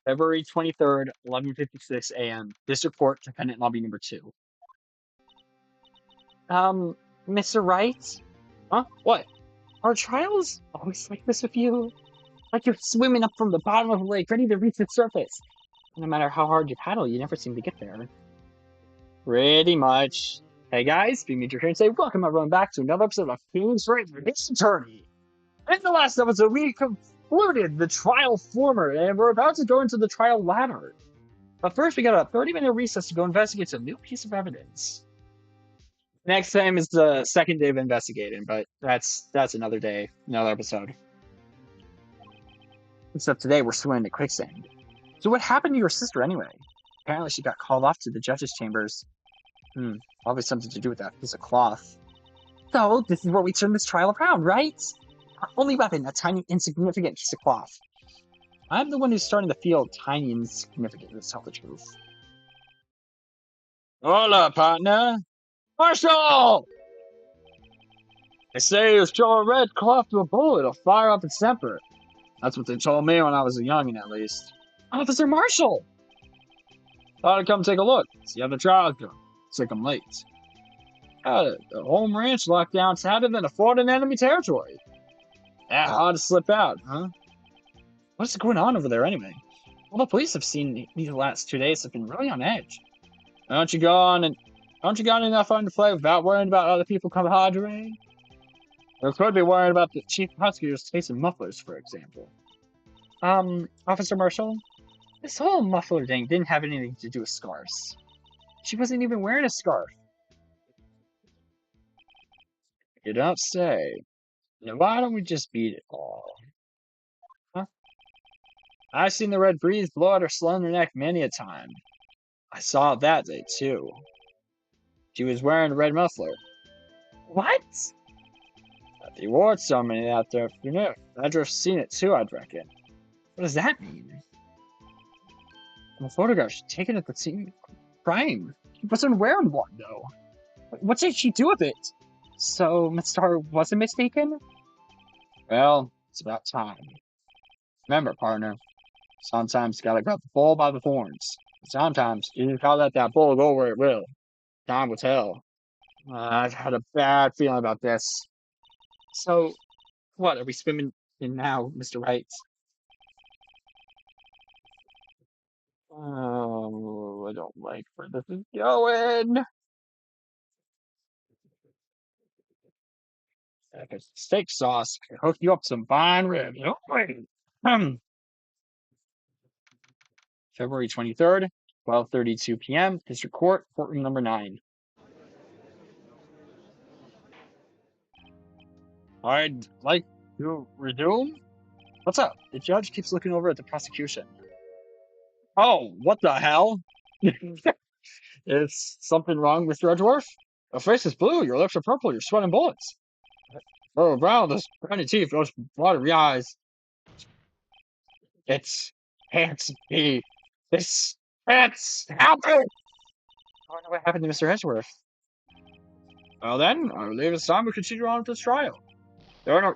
February 23rd, 11:56 a.m. District Court, Defendant Lobby number 2. Um, Mr. Wright? Huh? What? Are trials always like this with you? Like you're swimming up from the bottom of a lake, ready to reach the surface. No matter how hard you paddle, you never seem to get there. Pretty much. Hey guys, be me here and say welcome everyone back to another episode of Phoenix Wright, this attorney. In the last episode, we concluded the trial former, and we're about to go into the trial latter. But first, we got a 30-minute recess to go investigate some new piece of evidence. Next time is the second day of investigating, but that's another day, another episode. Except today, we're swimming in quicksand. So what happened to your sister anyway? Apparently she got called off to the judge's chambers. Probably something to do with that piece of cloth. So, this is where we turn this trial around, right? Our only weapon, a tiny, insignificant piece of cloth. I'm the one who's starting to feel tiny and insignificant, to tell the truth. Hola, partner! Marshal! They say you show a red cloth to a bullet, it'll fire up its temper. That's what they told me when I was a youngin', at least. Officer Marshall! Thought I'd come take a look, see how the trial's going. It's like I'm late. The home ranch locked down tighter than a fort in enemy territory. Yeah, hard to slip out, huh? What's going on over there anyway? Well, the police have seen these last 2 days have been really on edge. Don't you got enough on to play without worrying about other people camaraderie? Or could be worried about the Chief Prosecutor's taste in mufflers, for example. Officer Marshall, this whole muffler thing didn't have anything to do with scarves. She wasn't even wearing a scarf. You don't say. Now why don't we just beat it all? Huh? I've seen the red breeze blow at her slender neck many a time. I saw it that day, too. She was wearing a red muffler. What? They wore so many out there afternoon. Edgeworth's seen it too, I'd reckon. What does that mean? The photograph taken at the scene crime. She wasn't wearing one, though. What did she do with it? So, Miss Starr wasn't mistaken? Well, it's about time. Remember, partner, sometimes you gotta grab the bull by the horns. Sometimes you just gotta let that bull go where it will. Time will tell. I've had a bad feeling about this. So, what are we swimming in now, Mr. Wright? Oh, I don't like where this is going. If it's steak sauce, I can hook you up some fine ribs. Oh, wait. February 23rd, 12:32 p.m., District Court, courtroom number 9. I'd like to resume? What's up? The judge keeps looking over at the prosecution. Oh, what the hell? Is something wrong, Mr. Edgeworth? Your face is blue, your lips are purple, you're sweating bullets. Oh, brown, those briny teeth, those watery eyes. It can't be. This can't happen! I don't know what happened to Mr. Edgeworth. Well then, I believe it's time we continue on with this trial. There are no...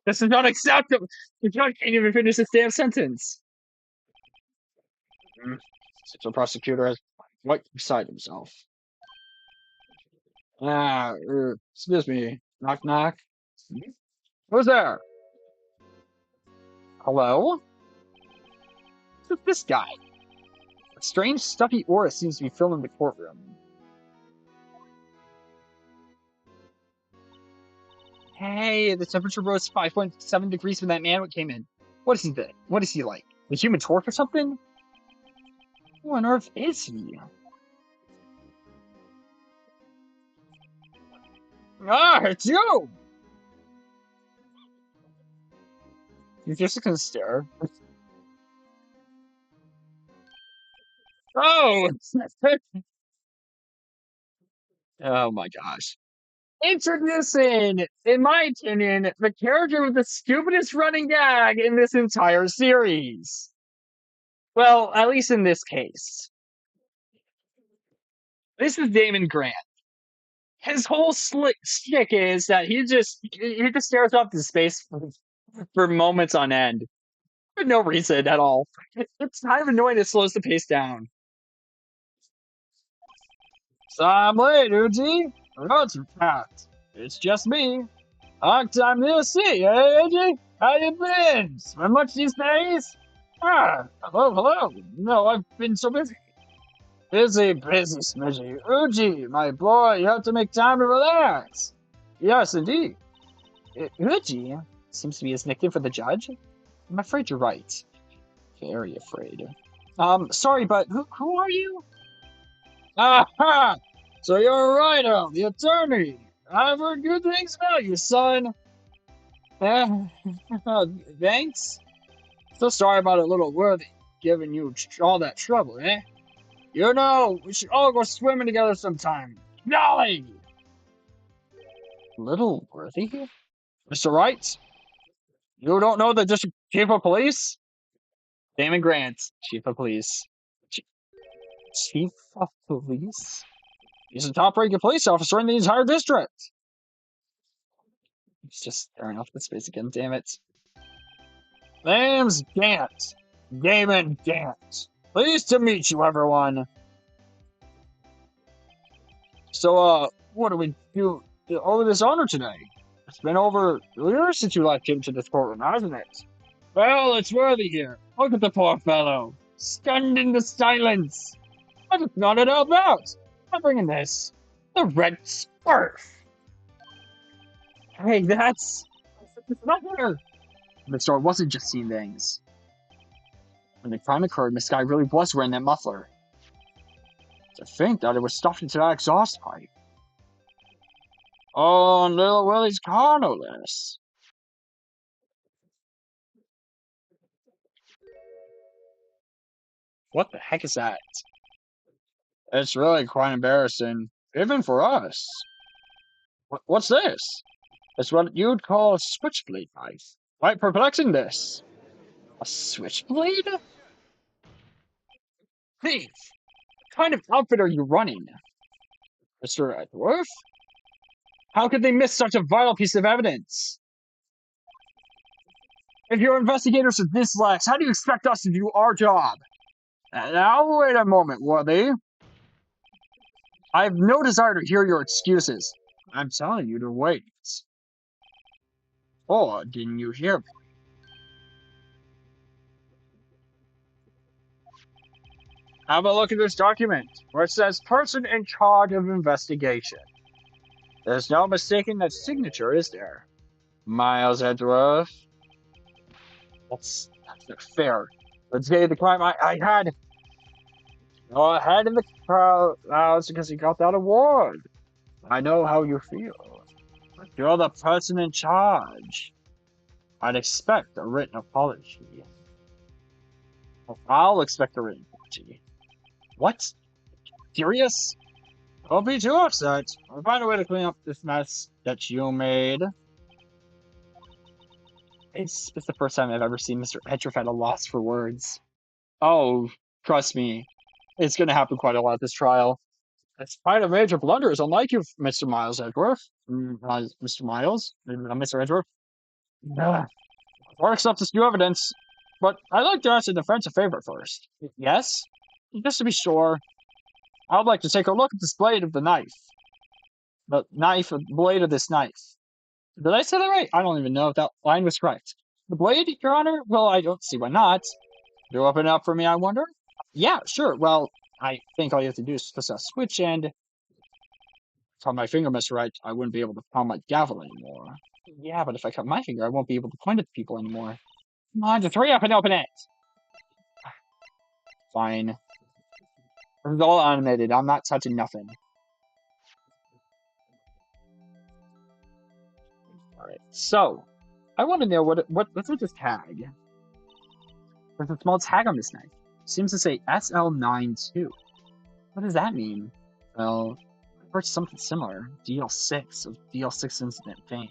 This is not acceptable! The judge can't even finish this damn sentence! The prosecutor has right beside himself. Excuse me. Knock, knock. Who's there? Hello? Who's this guy? A strange, stuffy aura seems to be filling the courtroom. Hey, the temperature rose 5.7 degrees when that man came in. What is he then? What is he like? The Human Torch or something? Who on earth is he? Ah, it's you! You're just gonna stare. Oh! Oh my gosh. Introducing, in my opinion, the character with the stupidest running gag in this entire series. Well, at least in this case. This is Damon Gant. His whole stick is that he just stares off into space for moments on end for no reason at all. It's kind of annoying. It slows the pace down. So I'm late, Uji. Roads are packed. It's just me. Long time no see, eh, Uji? How you been? Been much these days? Ah, hello. No, I've been so busy. Busy, Smidgey. Uji, my boy, you have to make time to relax. Yes, indeed. Uji seems to be his nickname for the judge. I'm afraid you're right. Very afraid. Sorry, but who are you? Aha! So you're Rhino, the attorney. I've heard good things about you, son. Uh, thanks. So sorry about a little worthy giving you all that trouble, eh? You know, we should all go swimming together sometime. Golly! Little worthy? Mr. Wright? You don't know the district chief of police? Damon Gant, chief of police. Chief of police? He's the top-ranking police officer in the entire district. He's just staring off the space again, damn it. Name's Gant. Damon Gant. Pleased to meet you, everyone. So, what do we do over this honor today? It's been over years since you last came to this courtroom, hasn't it? Well, it's worthy here. Look at the poor fellow. Stunned into silence. I just not it help out. I'm bringing this. The red scarf. Hey, that's not here. Mr. wasn't just seeing things. When the crime occurred, Miss Skye really was wearing that muffler. To think that it was stuffed into that exhaust pipe. Oh, and little Willie's collarless. What the heck is that? It's really quite embarrassing, even for us. What's this? It's what you'd call a switchblade knife. Quite perplexing, this. A switchblade? Thief! What kind of outfit are you running? Mr. Edgeworth? How could they miss such a vital piece of evidence? If your investigators are this lax, how do you expect us to do our job? Now, wait a moment, Worthy. I have no desire to hear your excuses. I'm telling you to wait. Or didn't you hear me? Have a look at this document, where it says person in charge of investigation. There's no mistaking that signature, is there? Miles Edgeworth. That's not fair. The day of the crime, I had go ahead in the crowd because he got that award. I know how you feel. You're the person in charge. I'd expect a written apology. I'll expect a written apology. What? Serious? Don't be too upset. I'll find a way to clean up this mess that you made. It's the first time I've ever seen Mr. Edgeworth at a loss for words. Oh, trust me. It's going to happen quite a lot this trial. Despite a major blunders, unlike you, Mr. Miles Edgeworth. Mr. Miles? Mr. Edgeworth? Or accept this new evidence. But I'd like to ask the defense a favor first. Yes? Just to be sure, I would like to take a look at this blade of the knife. The blade of this knife. Did I say that right? I don't even know if that line was correct. The blade, Your Honor? Well, I don't see why not. You open it up for me, I wonder? Yeah, sure. Well, I think all you have to do is press a switch and... If I cut my finger, Mr. Wright, I wouldn't be able to pound my gavel anymore. Yeah, but if I cut my finger, I won't be able to point at people anymore. Come on, just hurry up and open it! Fine. This is all animated. I'm not touching nothing. Alright, so... I want to know what's with this tag? There's a small tag on this knife. It seems to say SL92. What does that mean? Well, I've heard something similar. DL6 of DL6 incident fame.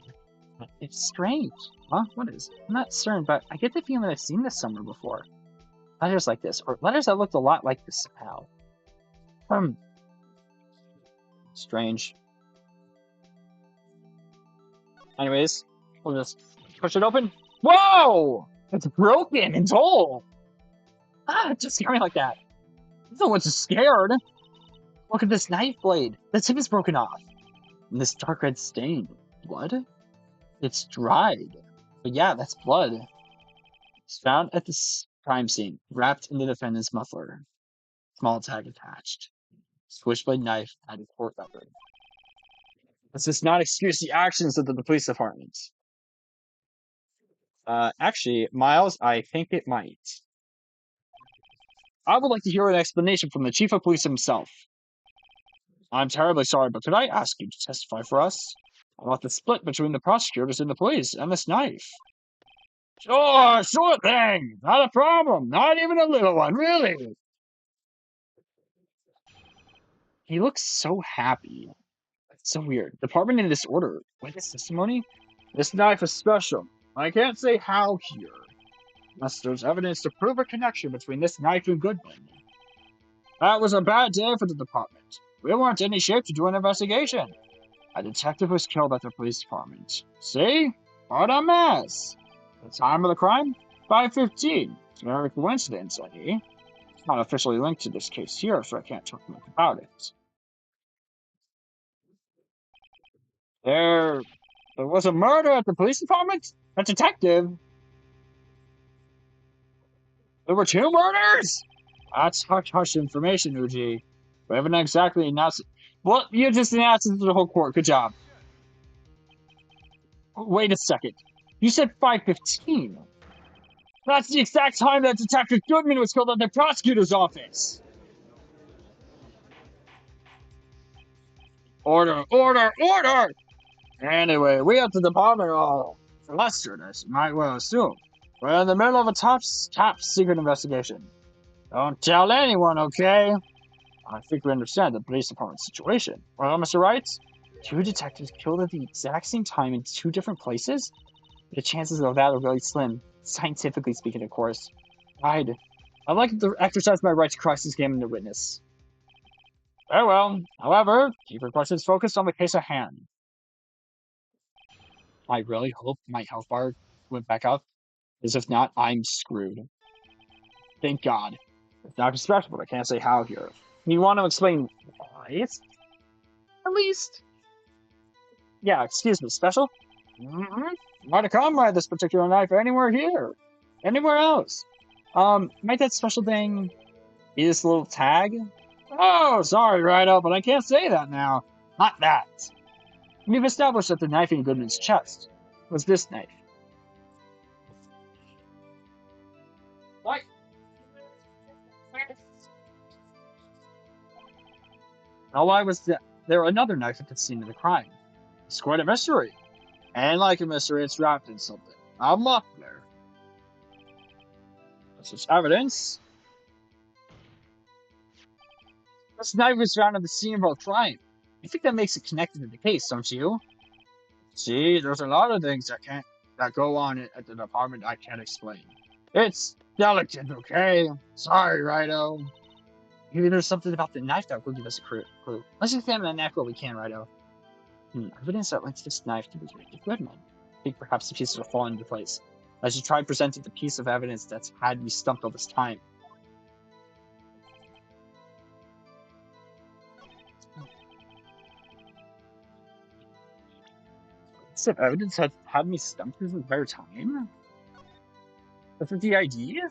It's strange. Huh? What is? I'm not certain, but I get the feeling that I've seen this somewhere before. Letters like this, or letters that looked a lot like this somehow. Strange. Anyways, we'll just push it open. Whoa! It's broken. It's whole. Ah, it just scared me like that. No one's scared. Look at this knife blade. The tip is broken off. And this dark red stain. Blood? It's dried. But yeah, that's blood. It's found at the crime scene, wrapped in the defendant's muffler. Small tag attached. Switchblade knife at a court record. Does this not excuse the actions of the police department? Actually, Miles, I think it might. I would like to hear an explanation from the chief of police himself. I'm terribly sorry, but could I ask you to testify for us about the split between the prosecutors and the police and this knife? Sure thing. Not a problem. Not even a little one, really. He looks so happy. It's so weird. Department in disorder. Witness testimony? This knife is special. I can't say how here. Unless there's evidence to prove a connection between this knife and Goodman. That was a bad day for the department. We weren't in any shape to do an investigation. A detective was killed at the police department. See? What a mess. The time of the crime? 5:15. It's a very coincidence, eh? It's not officially linked to this case here, so I can't talk much about it. There was a murder at the police department? A detective? There were two murders? That's hush-hush information, Uji. We haven't exactly announced it. Well, you just announced it to the whole court. Good job. Wait a second. You said 5:15. That's the exact time that Detective Goodman was killed at the prosecutor's office. Order, order, order! Anyway, we at the department are all flustered, as you might well assume. We're in the middle of a top secret investigation. Don't tell anyone, okay? I think we understand the police department situation. Well, Mr. Wright, two detectives killed at the exact same time in two different places? The chances of that are really slim, scientifically speaking, of course. I'd like to exercise my right to cross-examine the witness. Very well. However, keep your questions focused on the case at hand. I really hope my health bar went back up, because if not, I'm screwed. Thank God. It's not special, but I can't say how here. You want to explain why? At least. Yeah, excuse me, special? Not to come by this particular knife anywhere here. Anywhere else. Might that special thing be this little tag? Oh, sorry, Righto, but I can't say that now. Not that. We've established that the knife in Goodman's chest was this knife. What? Now, why was there another knife at the scene of the crime? It's quite a mystery. And like a mystery, it's wrapped in something. A muffler. This is evidence. This knife was found at the scene of our crime. I think that makes it connected to the case, don't you? See, there's a lot of things that go on at the department I can't explain. It's delicate, okay? Sorry, Righto. Maybe there's something about the knife that will give us a clue. Let's examine the knife while we can, Righto. Evidence that links this knife to Detective Goodman. I think perhaps the pieces will fall into place. I should try presenting the piece of evidence that's had me stumped all this time. Piece of evidence has had me stumped this entire time? That's the idea?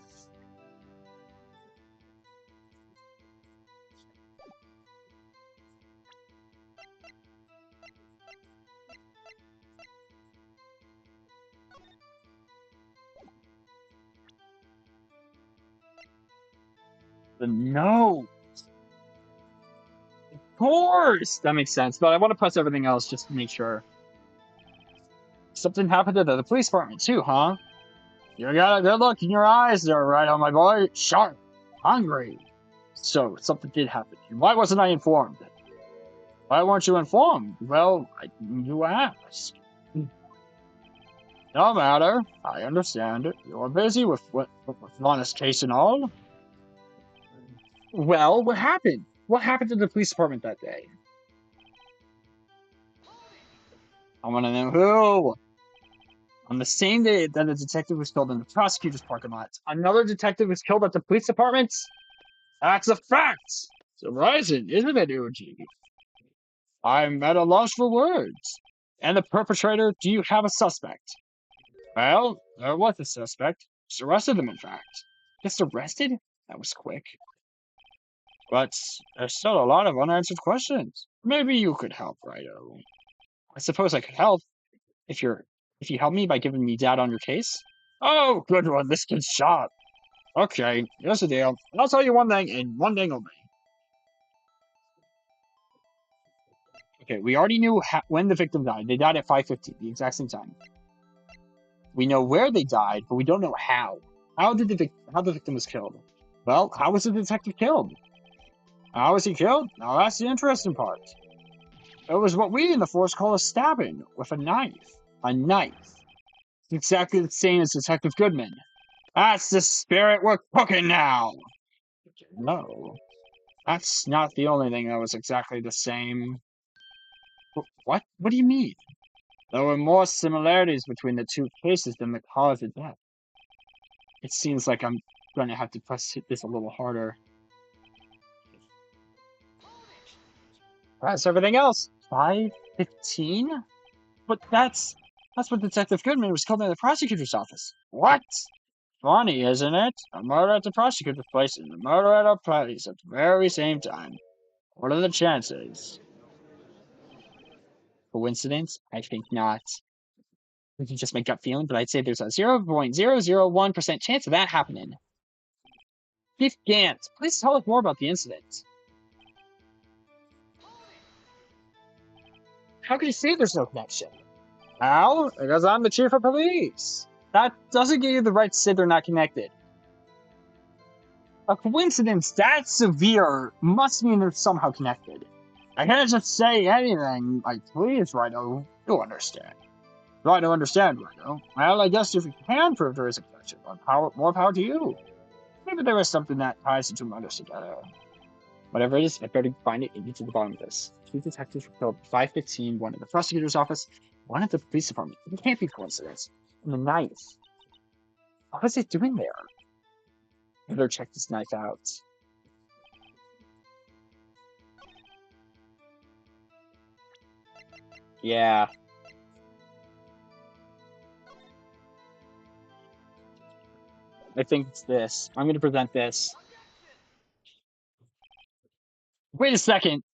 The note. Of course! That makes sense, but I want to press everything else just to make sure. Something happened to the police department too, huh? You got a good look in your eyes there, right on my boy. Sharp. Hungry. So, something did happen. Why wasn't I informed? Why weren't you informed? Well, you asked. No matter. I understand it. You're busy with Lana's case and all. Well, what happened? What happened to the police department that day? I want to know who. On the same day that a detective was killed in the prosecutor's parking lot, another detective was killed at the police department. That's a fact. Surprising, isn't it, Uji? I'm at a loss for words. And the perpetrator, do you have a suspect? Well, there was a suspect. Just arrested him, in fact. Just arrested? That was quick. But there's still a lot of unanswered questions. Maybe you could help, Righto. I suppose I could help if you help me by giving me data on your case. Oh, good one. This kid's sharp. Okay, here's the deal. I'll tell you one thing and one thing only. Okay, we already knew when the victim died. They died at 5:15, the exact same time. We know where they died, but we don't know how. How the victim was killed? Well, how was the detective killed? How was he killed? Now that's the interesting part. It was what we in the force call a stabbing with a knife. A knife. It's exactly the same as Detective Goodman. That's the spirit we're cooking now. No, that's not the only thing that was exactly the same. What? What do you mean? There were more similarities between the two cases than the cause of death. It seems like I'm going to have to press this a little harder. That's everything else. 5:15? But that's what Detective Goodman was killed in the prosecutor's office. What? Funny, isn't it? A murder at the prosecutor's place and a murder at our place at the very same time. What are the chances? Coincidence? I think not. We can just make gut feeling, but I'd say there's a 0.001% chance of that happening. Chief Gant, please tell us more about the incident. How can you say there's no connection? How? Because I'm the chief of police. That doesn't give you the right to say they're not connected. A coincidence that severe must mean they're somehow connected. I can't just say anything like, please, Righto. You'll understand. Righto, understand, Righto. Well, I guess if you can prove there is a connection, more power to you. Maybe there is something that ties the two murders together. Whatever it is, I better find it and get to the bottom of this. Two detectives were killed at 5:15, one in the prosecutor's office, one at the police department. It can't be coincidence. And the knife. What was it doing there? I better check this knife out. Yeah. I think it's this. I'm going to present this. Wait a second.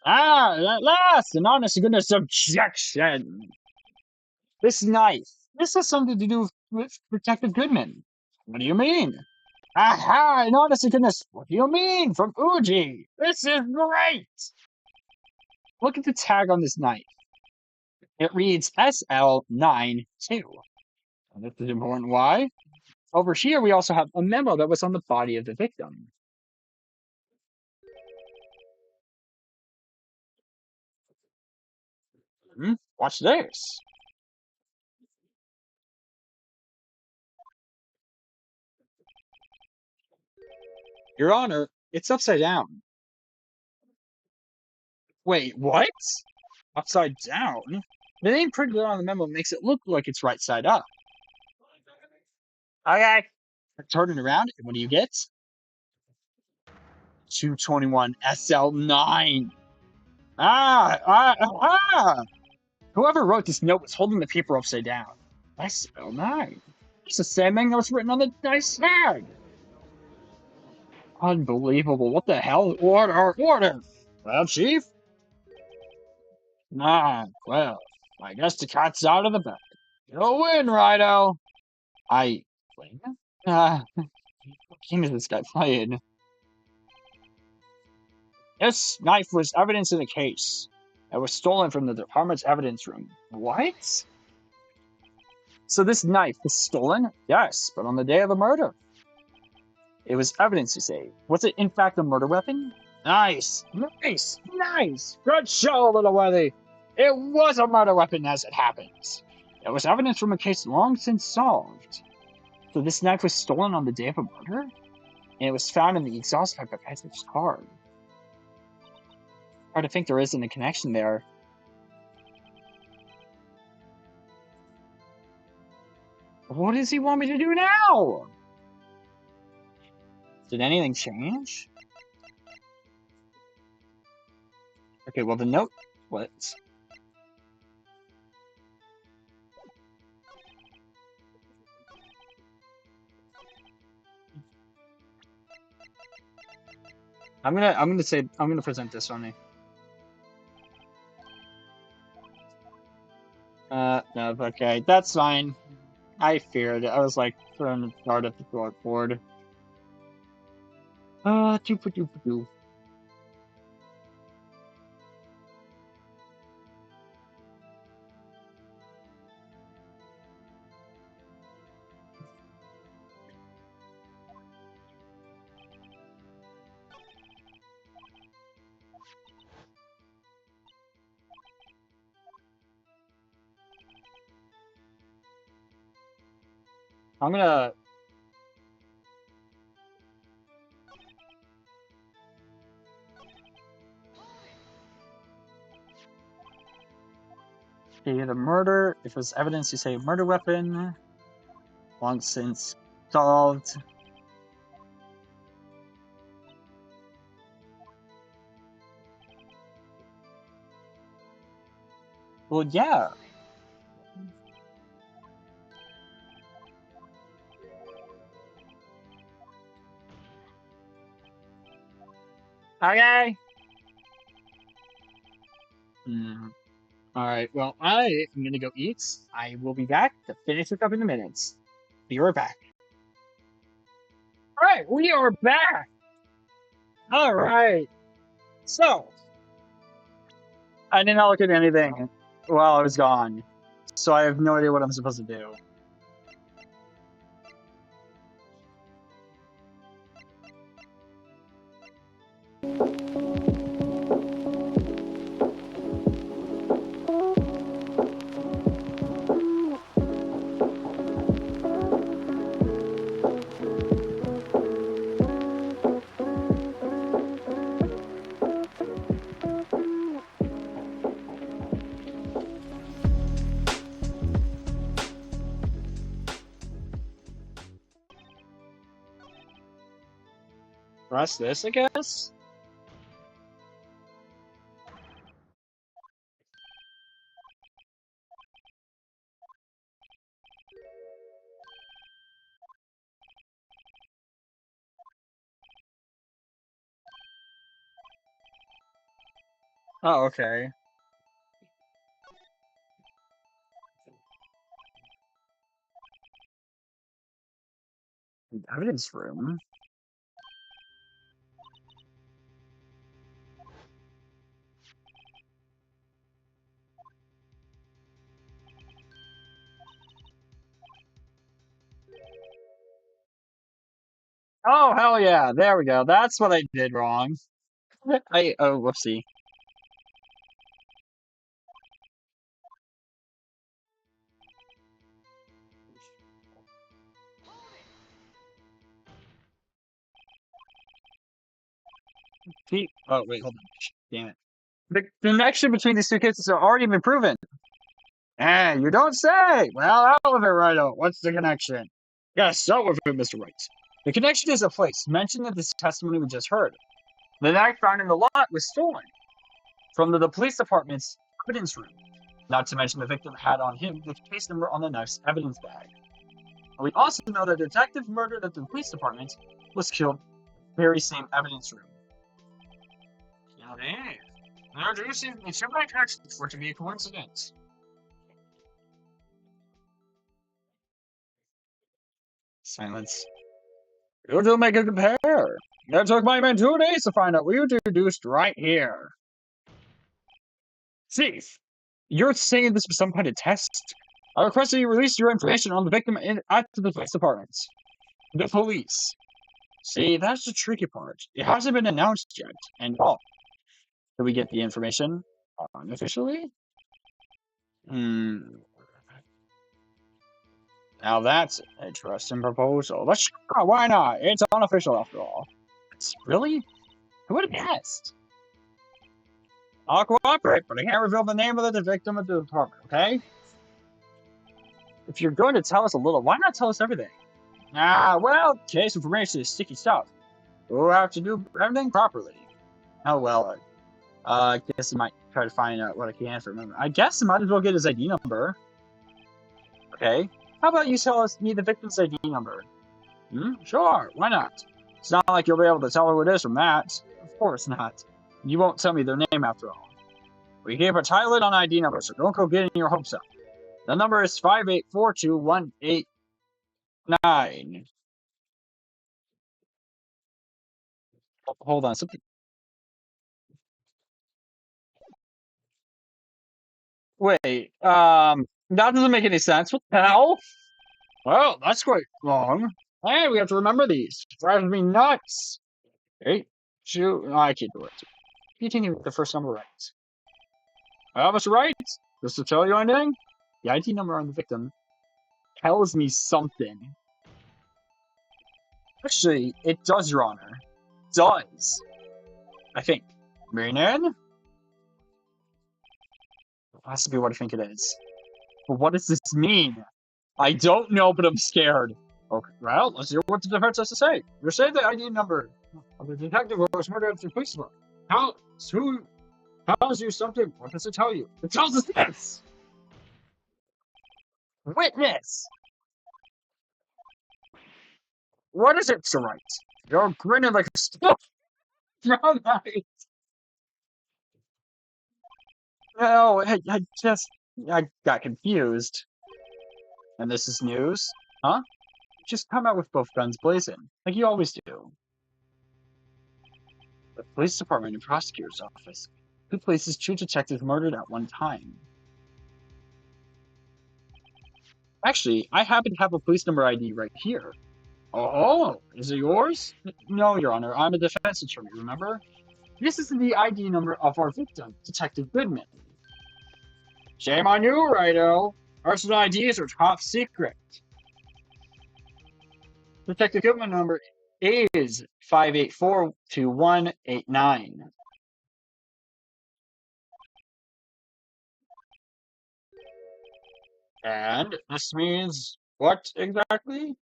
At last, an honest to goodness objection. This knife. This has something to do with Detective Goodman. What do you mean? Aha, an honest to goodness. What do you mean? From Uji. This is great. Look at the tag on this knife. It reads SL92. And this is important. Why? Over here, we also have a memo that was on the body of the victim. Watch this. Your Honor, it's upside down. Wait, what? Upside down? The name printed on the memo makes it look like it's right side up. Okay. Turn it around, and what do you get? 221 SL9. Ah! Whoever wrote this note was holding the paper upside down. SL9. It's the same thing that was written on the dice tag. Unbelievable. What the hell? Order! Well, Chief? Well, I guess the cat's out of the bag. You'll win, Righto. I win? What game is this guy playing? This knife was evidence in the case. It was stolen from the department's evidence room. What? So this knife was stolen? Yes, but on the day of the murder. It was evidence, you say. Was it in fact a murder weapon? Nice! Good show, little worthy! It was a murder weapon as it happens. It was evidence from a case long since solved. So this knife was stolen on the day of a murder? And it was found in the exhaust pipe of Edgeworth's car. Hard to think there isn't a connection there. What does he want me to do now? Did anything change? Okay, well the note... What? I'm gonna present this on me. No, okay, that's fine. I feared it. I was like throwing the dart at the board. Doo-ba-doo-ba-doo. I'm gonna... Okay, the murder, if it's evidence, you say murder weapon. Long since solved. Well, yeah. Okay. Alright, well, I am gonna go eat. I will be back to finish this up in a minute. Be right back. Alright, we are back! Alright. So, I did not look at anything while I was gone. So I have no idea what I'm supposed to do. Press this, I guess? Oh, okay. Evidence room? Oh, hell yeah. There we go. That's what I did wrong. Oh, whoopsie. Oh, wait, hold on. Damn it. The connection between these two cases have already been proven. Eh, you don't say! Well, out with it, Righto. What's the connection? Yes, start with it, Mr. Wright. The connection is a place mentioned in this testimony we just heard. The knife found in the lot was stolen from the police department's evidence room. Not to mention the victim had on him the case number on the knife's evidence bag. We also know that the detective murdered at the police department was killed in the very same evidence room. Now, there do seem to be too many connections for it to be a coincidence. Silence. You do make a compare. It took my men 2 days to find out. We introduced right here. Chief, you're saying this was some kind of test? I request that you release your information on the victim at the police department. The police. See, that's the tricky part. It hasn't been announced yet. And did we get the information unofficially? Now that's an interesting proposal. But sure, why not? It's unofficial after all. Really? Who would have guessed? I'll cooperate, but I can't reveal the name of the victim of the department, okay? If you're going to tell us a little, why not tell us everything? Well, case information is sticky stuff. We'll have to do everything properly. Oh, well, I guess I might try to find out what I can from him. I guess I might as well get his ID number. Okay. How about you tell me the victim's ID number? Sure, why not? It's not like you'll be able to tell who it is from that. Of course not. You won't tell me their name after all. We keep a tight lid on ID numbers, so don't go getting your hopes up. The number is 5842189. Hold on, something. Wait, that doesn't make any sense. What the hell? Well, that's quite wrong. Hey, we have to remember these. Drives me nuts. 8, 2, no, I can't do it. You didn't even get the first number right. Well, Mr. Wright, just to tell you anything, the ID number on the victim tells me something. Actually, it does, Your Honor. Does. I think. Meaning? It has to be what I think it is. But what does this mean? I don't know, but I'm scared. Okay, well, let's hear what the defense has to say. You say the ID number of the detective who was murdered at the police department. Who tells you something? What does it tell you? It tells us this! Witness! What is it, Sir Wright? You're grinning like a stuff from night. No, I got confused. And this is news? Huh? Just come out with both guns blazing, like you always do. The police department and prosecutor's office. Two places, two detectives murdered at one time. Actually, I happen to have a police number ID right here. Oh, is it yours? No, Your Honor, I'm a defense attorney, remember? This is the ID number of our victim, Detective Goodman. Shame on you, Righto. Personal IDs are top secret. Detective Goodman number is 5842189. And this means what exactly?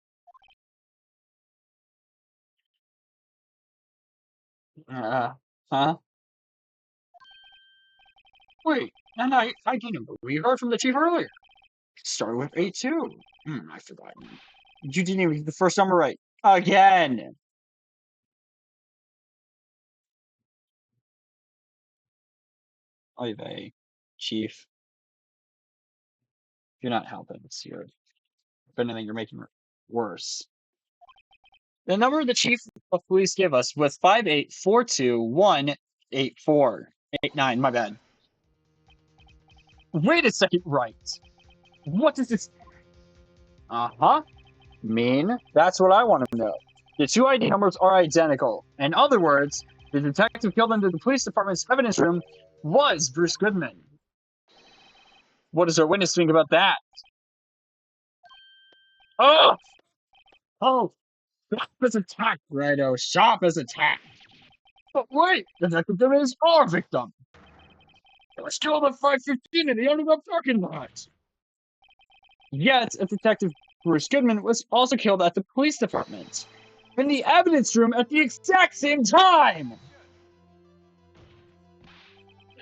Huh? Wait, and ID number. We heard from the chief earlier. It started with 82. I forgot. You didn't even get the first number right. Again. Oy vey, Chief. You're not helping us here. If anything, you're making it worse. The number the chief of police gave us was 584218489. My bad. Wait a second, right. What does this? Uh-huh. Mean? That's what I want to know. The two ID numbers are identical. In other words, the detective killed into the police department's evidence room was Bruce Goodman. What does our witness think about that? Oh! Oh! Sharp as attack, Righto. Sharp as attack. But wait! Detective Goodman is our victim. It was killed at 5:15 in the underground parking lot. Yet, a detective Bruce Goodman was also killed at the police department. In the evidence room at the exact same time!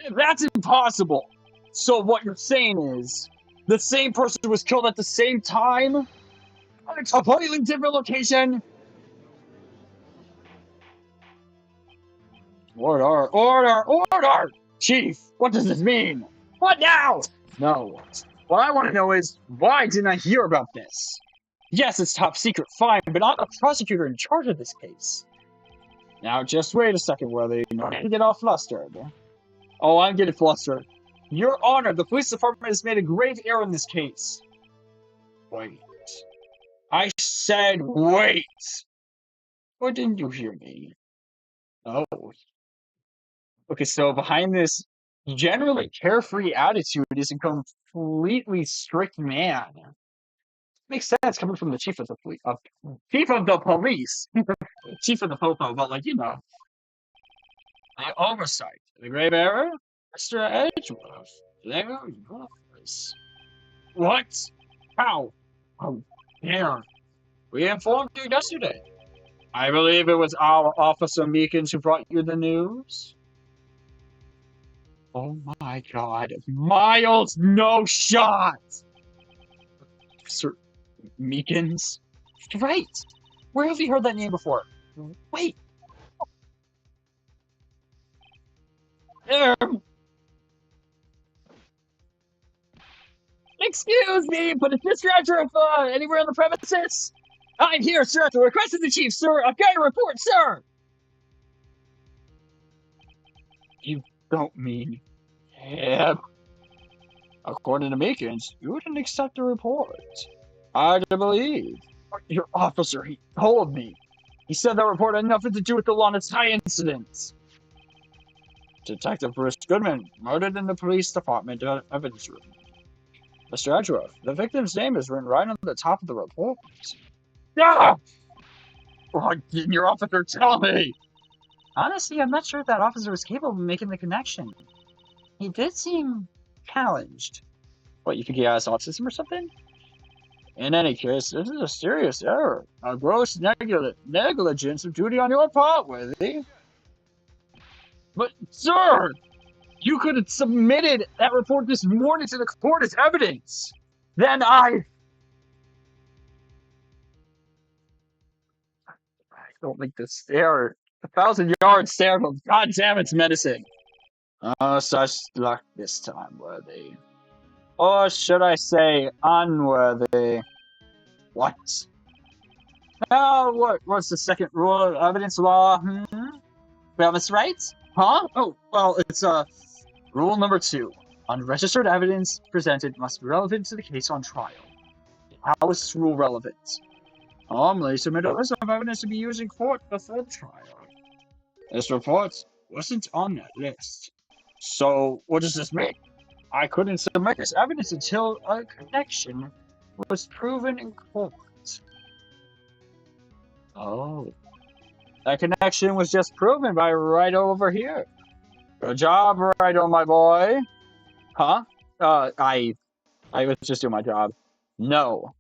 That's impossible! So what you're saying is, the same person was killed at the same time? At a completely different location? Order! Order! Order! Chief, what does this mean? What now? No. What I want to know is, why didn't I hear about this? Yes, it's top secret, fine, but I'm the prosecutor in charge of this case. Now, just wait a second, Willie. You don't get all flustered. Oh, I'm getting flustered. Your Honor, the police department has made a grave error in this case. Wait. I said wait! Or didn't you hear me? Oh. Okay, so behind this generally carefree attitude is a completely strict man. Makes sense coming from the chief of the police. Chief of the police! Chief of the popo, but like, you know. The oversight. The grave error? Mr. Edgeworth. There he was. What? How? Oh, damn. We informed you yesterday. I believe it was our Officer Meekins who brought you the news. Oh my god. Miles, no shot! Sir Meekins? Right! Where have you heard that name before? Wait! Excuse me, but is this Roger anywhere on the premises? I'm here, sir, at the request of the chief, sir. I've got a report, sir! You don't mean him. According to Meekins, you wouldn't accept the report. I do believe. Your officer, he told me. He said that report had nothing to do with the Lana Skye incident. Detective Goodman, murdered in the police department evidence room. Mr. Edgeworth, the victim's name is written right on the top of the report. Ah! Why didn't your officer tell me? Honestly, I'm not sure if that officer was capable of making the connection. He did seem challenged. What, you think he has autism or something? In any case, this is a serious error. A gross negligence of duty on your part, Worthy. But, sir, you could have submitted that report this morning to the court as evidence. Then I don't think the stare, the 1,000-yard stare of God damn it's menacing. Such luck this time, Worthy. Or should I say, unworthy? What? Now, what's the second rule of evidence law? Well, Miss Wright? Huh? Oh, well, it's, rule number 2. Unregistered evidence presented must be relevant to the case on trial. How is this rule relevant? Normally, submit a list of evidence to be used in court before the trial. This report wasn't on that list. So, what does this mean? I couldn't submit this evidence until a connection was proven in court. Oh. That connection was just proven by right over here. Good job, right on my boy. Huh? I was just doing my job. No.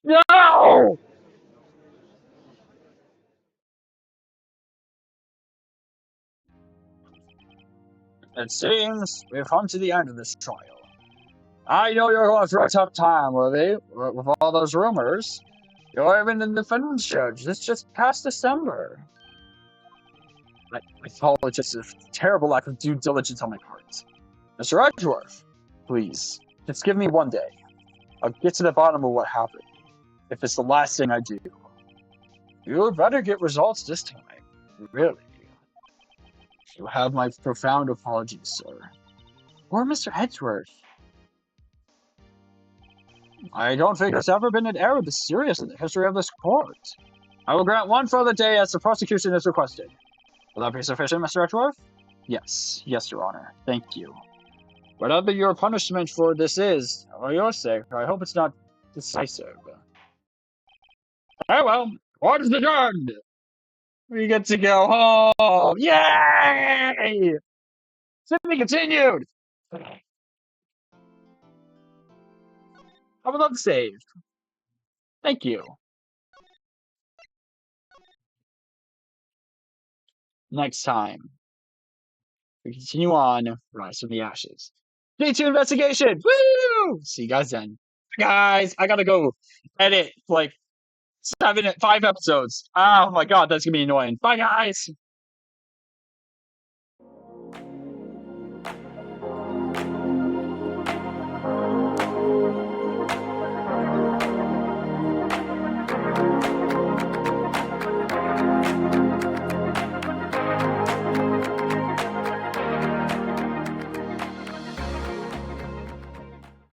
No! It seems we've come to the end of this trial. I know you're going through a tough time, Worthy, with all those rumors. You're even the defendant's judge. This just past December. I apologize for a terrible lack of due diligence on my part. Mr. Edgeworth, please, just give me one day. I'll get to the bottom of what happened. If it's the last thing I do. You better get results this time. Really. You have my profound apologies, sir. Or Mr. Edgeworth. I don't think there's ever been an error this serious in the history of this court. I will grant one further day as the prosecution is requested. Will that be sufficient, Mr. Edgeworth? Yes, Your Honor. Thank you. Whatever your punishment for this is, for your sake, I hope it's not decisive. Oh well, court is adjourned! We get to go home! Yay! Symphony continued! I would love to save. Thank you. Next time, we continue on Rise from the Ashes. Day 2 investigation! Woo! See you guys then. Guys, I gotta go edit like 5 episodes. Oh my god, that's gonna be annoying. Bye, guys!